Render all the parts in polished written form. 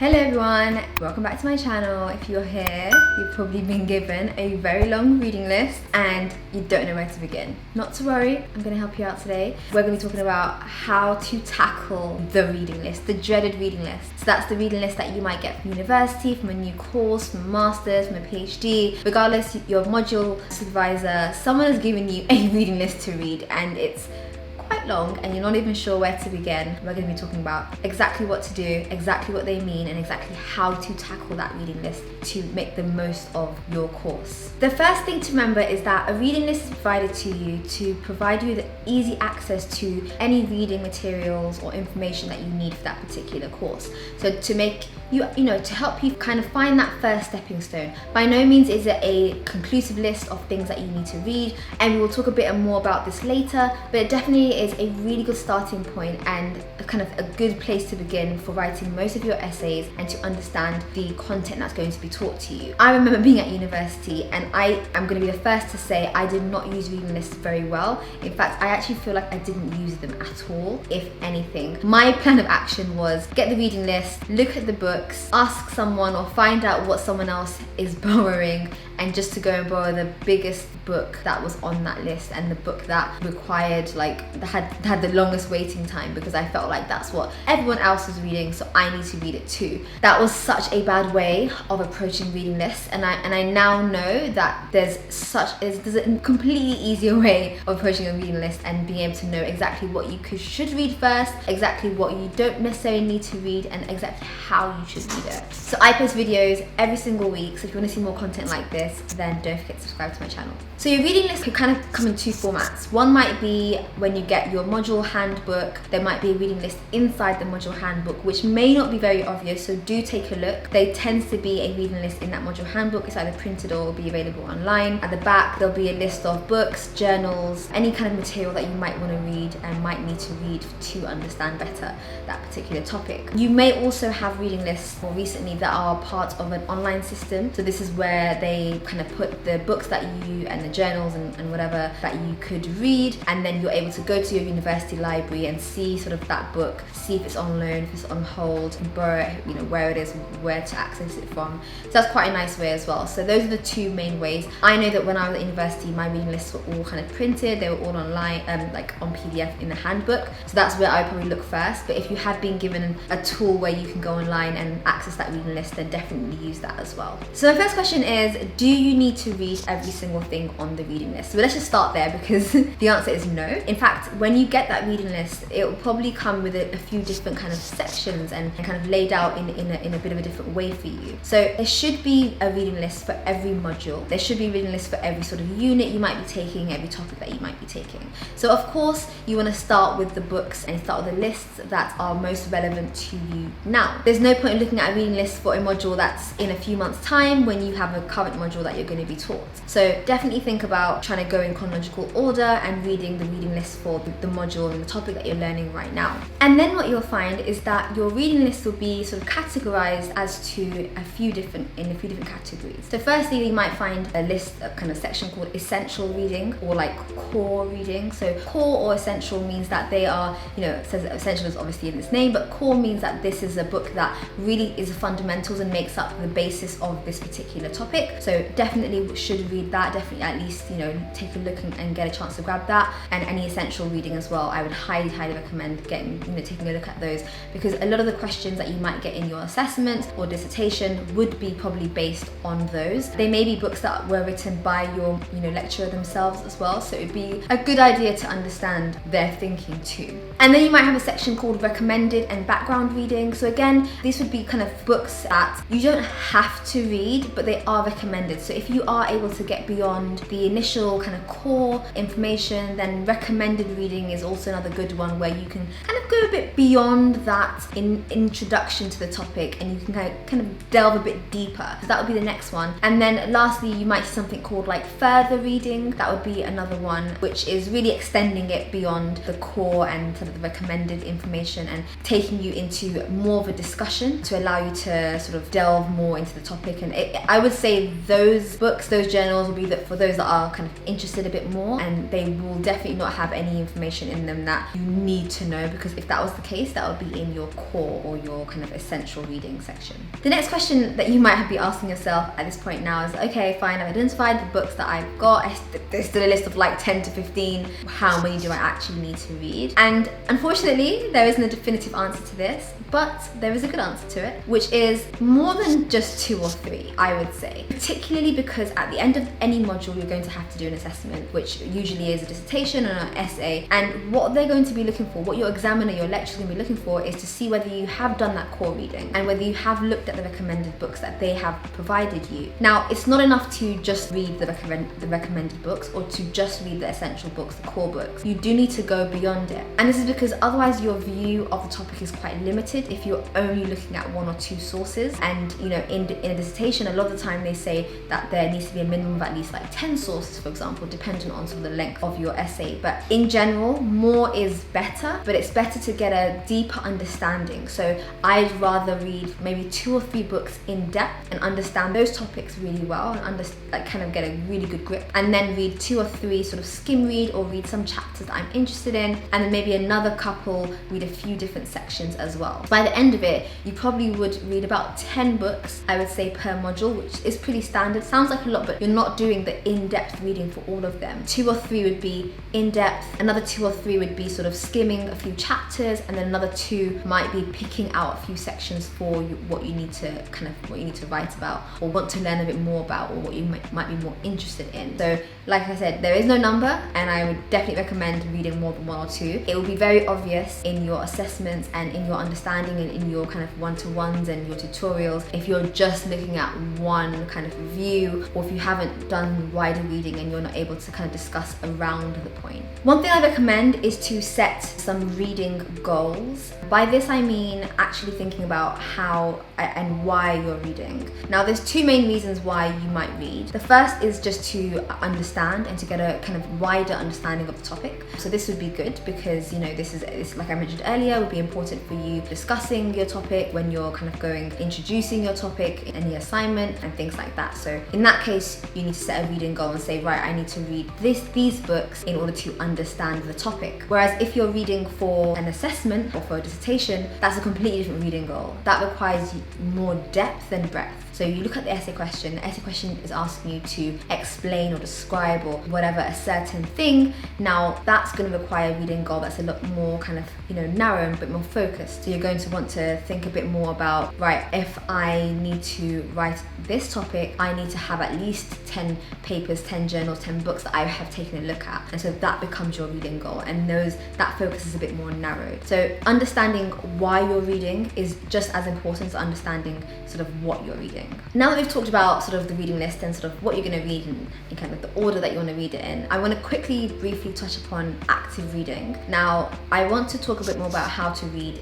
Hello everyone, welcome back to my channel. If you're here, you've probably been given a very long reading list and you don't know where to begin. Not to worry, I'm going to help you out today. We're going to be talking about how to tackle the reading list, the dreaded reading list. So that's the reading list that you might get from university, from a new course, from a master's, from a PhD. Regardless, your module supervisor, someone has given you a reading list to read and it's quite long and you're not even sure where to begin. We're going to be talking about exactly what to do, exactly what they mean, and exactly how to tackle that reading list to make the most of your course. The first thing to remember is that a reading list is provided to you to provide you the easy access to any reading materials or information that you need for that particular course. So to make to help you kind of find that first stepping stone. By no means is it a conclusive list of things that you need to read, and we will talk a bit more about this later, but it definitely is a really good starting point and kind of a good place to begin for writing most of your essays and to understand the content that's going to be taught to you. I remember being at university, and I am going to be the first to say I did not use reading lists very well. In fact, I actually feel like I didn't use them at all, if anything. My plan of action was get the reading list, look at the book, ask someone or find out what someone else is borrowing, and just to go and borrow the biggest book that was on that list and the book that required had the longest waiting time, because I felt like that's what everyone else was reading, so I need to read it too. That was such a bad way of approaching reading lists, and I now know that there's a completely easier way of approaching a reading list and being able to know exactly what you should read first, exactly what you don't necessarily need to read, and exactly how you should read it. So I post videos every single week, so if you want to see more content like this, then don't forget to subscribe to my channel. So your reading list could kind of come in two formats. One might be when you get your module handbook, there might be a reading list inside the module handbook, which may not be very obvious, so do take a look. There tends to be a reading list in that module handbook. It's either printed or will be available online. At the back, there'll be a list of books, journals, any kind of material that you might want to read and might need to read to understand better that particular topic. You may also have reading lists more recently that are part of an online system. So this is where they kind of put the books that you and the journals and whatever that you could read, and then you're able to go to your university library and see sort of that book, see if it's on loan, if it's on hold, borrow it, where it is, where to access it from. So that's quite a nice way as well. So those are the two main ways. I know that when I was at university, my reading lists were all kind of printed, they were all online, like on PDF in the handbook. So that's where I probably look first. But if you have been given a tool where you can go online and access that reading list, then definitely use that as well. So the first question is, do you need to read every single thing on the reading list? So let's just start there, because the answer is no. In fact, when you get that reading list, it will probably come with a few different kind of sections and kind of laid out in a bit of a different way for you. So there should be a reading list for every module. There should be a reading list for every sort of unit you might be taking, every topic that you might be taking. So of course, you want to start with the books and start with the lists that are most relevant to you now. There's no point in looking at a reading list for a module that's in a few months' time when you have a current module that you're going to be taught. So definitely think about trying to go in chronological order and reading the reading list for the module and the topic that you're learning right now. And then what you'll find is that your reading list will be sort of categorized as to a few different categories. So firstly, you might find a list, a kind of section called essential reading or like core reading. So core or essential means that they are, it says that essential is obviously in its name, but core means that this is a book that really is the fundamentals and makes up the basis of this particular topic. So definitely should read that, definitely at least, take a look and get a chance to grab that. And any essential reading as well, I would highly recommend taking a look at those, because a lot of the questions that you might get in your assessment or dissertation would be probably based on those. They may be books that were written by your lecturer themselves as well, so it'd be a good idea to understand their thinking too. And then you might have a section called recommended and background reading. So again, these would be kind of books that you don't have to read, but they are recommended. So if you are able to get beyond the initial kind of core information, then recommended reading is also another good one where you can kind of go a bit beyond that in introduction to the topic, and you can kind of delve a bit deeper. So that would be the next one. And then lastly, you might see something called like further reading. That would be another one, which is really extending it beyond the core and sort of the recommended information and taking you into more of a discussion to allow you to sort of delve more into the topic. And I would say those those books, those journals will be for those that are kind of interested a bit more, and they will definitely not have any information in them that you need to know, because if that was the case, that would be in your core or your kind of essential reading section. The next question that you might be asking yourself at this point now is, okay, fine, I've identified the books that I've got. There's still a list of like 10 to 15. How many do I actually need to read? And unfortunately, there isn't a definitive answer to this, but there is a good answer to it, which is more than just 2 or 3, I would say. Particularly because at the end of any module, you're going to have to do an assessment, which usually is a dissertation or an essay. And what they're going to be looking for, what your examiner, your lecturer is going to be looking for, is to see whether you have done that core reading and whether you have looked at the recommended books that they have provided you. Now, it's not enough to just read the recommended books or to just read the essential books, the core books. You do need to go beyond it. And this is because otherwise your view of the topic is quite limited if you're only looking at 1 or 2 sources. And you know, in a dissertation, a lot of the time they say that there needs to be a minimum of at least like 10 sources, for example, depending on sort of the length of your essay. But in general, more is better, but it's better to get a deeper understanding. So I'd rather read maybe 2 or 3 books in depth and understand those topics really well and kind of get a really good grip, and then read 2 or 3 sort of skim read or read some chapters that I'm interested in, and then maybe another couple read a few different sections as well. By the end of it, you probably would read about 10 books, I would say, per module, which is pretty standard. Sounds like a lot, but you're not doing the in-depth reading for all of them. 2 or 3 would be in-depth, another 2 or 3 would be sort of skimming a few chapters, and then another 2 might be picking out a few sections for what you need to write about or want to learn a bit more about, or what you might be more interested in. So like I said, there is no number, and I would definitely recommend reading more than 1 or 2. It will be very obvious in your assessments and in your understanding and in your kind of one-to-ones and your tutorials if you're just looking at one kind of view, or if you haven't done wider reading and you're not able to kind of discuss around the point. One thing I recommend is to set some reading goals. By this I mean actually thinking about how and why you're reading. Now, there's 2 main reasons why you might read. The first is just to understand and to get a kind of wider understanding of the topic. So this would be good because, you know, this is like I mentioned earlier, would be important for you discussing your topic when you're kind of introducing your topic in any assignment and things like that. So in that case, you need to set a reading goal and say, right, I need to read these books in order to understand the topic. Whereas if you're reading for an assessment or for a dissertation, that's a completely different reading goal. That requires more depth than breadth. So you look at the essay question. The essay question is asking you to explain or describe or whatever a certain thing. Now that's going to require a reading goal that's a lot more kind of, you know, narrow and a bit more focused. So you're going to want to think a bit more about, right, if I need to write this topic, I need to have at least 10 papers, 10 journals, 10 books that I have taken a look at. And so that becomes your reading goal, and that focus is a bit more narrow. So understanding why you're reading is just as important as understanding sort of what you're reading. Now that we've talked about sort of the reading list and sort of what you're going to read in kind of the order that you want to read it in, I want to quickly, briefly touch upon active reading. Now, I want to talk a bit more about how to read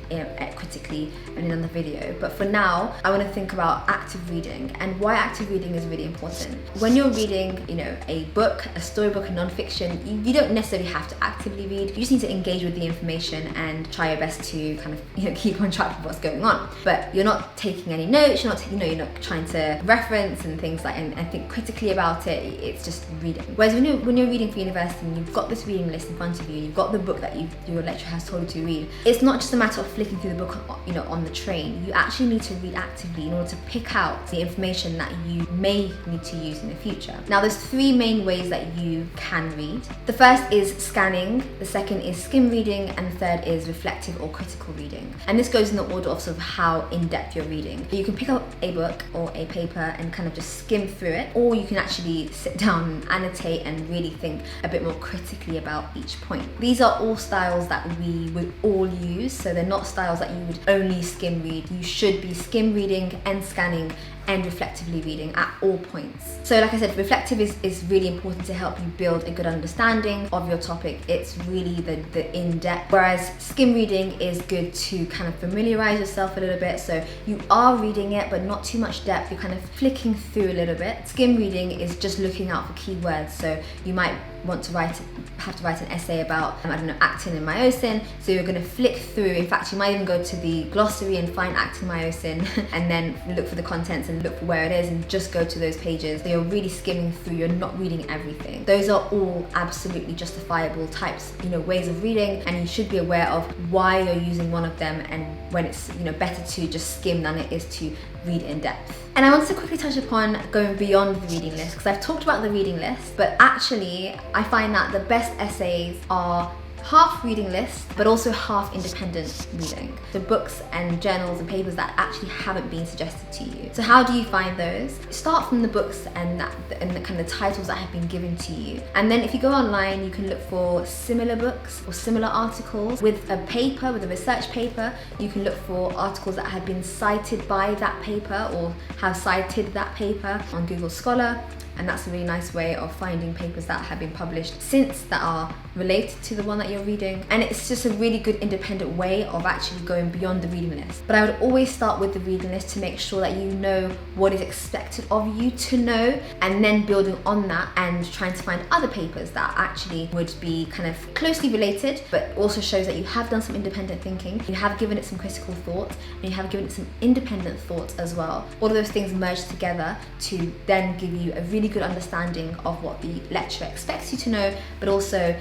critically in another video, but for now, I want to think about active reading and why active reading is really important. When you're reading, you know, a book, a storybook, a non-fiction, you don't necessarily have to actively read. You just need to engage with the information and try your best to kind of, you know, keep on track with what's going on. But you're not taking any notes. You're not trying to reference and things like and think critically about it. It's just reading. Whereas when you're reading for university and you've got this reading list in front of you, you've got the book that your lecturer has told you to read, it's not just a matter of flicking through the book, you know, on the train. You actually need to read actively in order to pick out the information that you may need to use in the future. Now, there's 3 main ways that you can read. The first is scanning, the second is skim reading, and the third is reflective or critical reading. And this goes in the order of sort of how in-depth you're reading. You can pick up a book or a paper and kind of just skim through it, or you can actually sit down and annotate and really think a bit more critically about each point. These are all styles that we would all use, so they're not styles that you would only skim read. You should be skim reading and scanning and reflectively reading at all points. So like I said, reflective is really important to help you build a good understanding of your topic. It's really the in-depth, whereas skim reading is good to kind of familiarize yourself a little bit. So you are reading it, but not too much depth. You're kind of flicking through a little bit. Skim reading is just looking out for keywords. So you might have to write an essay about, I don't know, actin and myosin. So you're going to flick through. In fact, you might even go to the glossary and find actin myosin and then look for the contents and look for where it is and just go to those pages. So you're really skimming through, you're not reading everything. Those are all absolutely justifiable types, ways of reading, and you should be aware of why you're using one of them and when it's, better to just skim than it is to read in depth. And I want to quickly touch upon going beyond the reading list, because I've talked about the reading list, but actually I find that the best essays are half reading list, but also half independent reading. So books and journals and papers that actually haven't been suggested to you. So how do you find those? Start from the books and the kind of titles that have been given to you. And then if you go online, you can look for similar books or similar articles with a paper, with a research paper. You can look for articles that have been cited by that paper or have cited that paper on Google Scholar. And that's a really nice way of finding papers that have been published since that are related to the one that you're reading. And it's just a really good independent way of actually going beyond the reading list. But I would always start with the reading list to make sure that you know what is expected of you to know, and then building on that and trying to find other papers that actually would be kind of closely related, but also shows that you have done some independent thinking, you have given it some critical thought, and you have given it some independent thought as well. All of those things merge together to then give you a really good understanding of what the lecturer expects you to know, but also,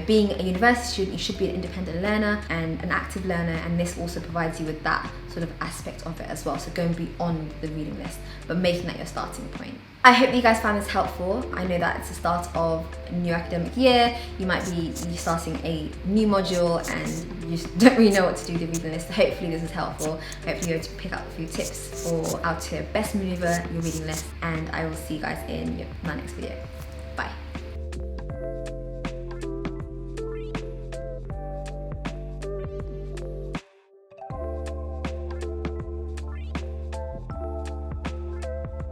being a university student, you should be an independent learner and an active learner, and this also provides you with that sort of aspect of it as well. So going beyond the reading list, but making that your starting point. I hope you guys found this helpful. I know that it's the start of a new academic year. You might be starting a new module and you just don't really know what to do with the reading list. So hopefully this is helpful. Hopefully you're able to pick up a few tips for how to best maneuver your reading list, and I will see you guys in my next video.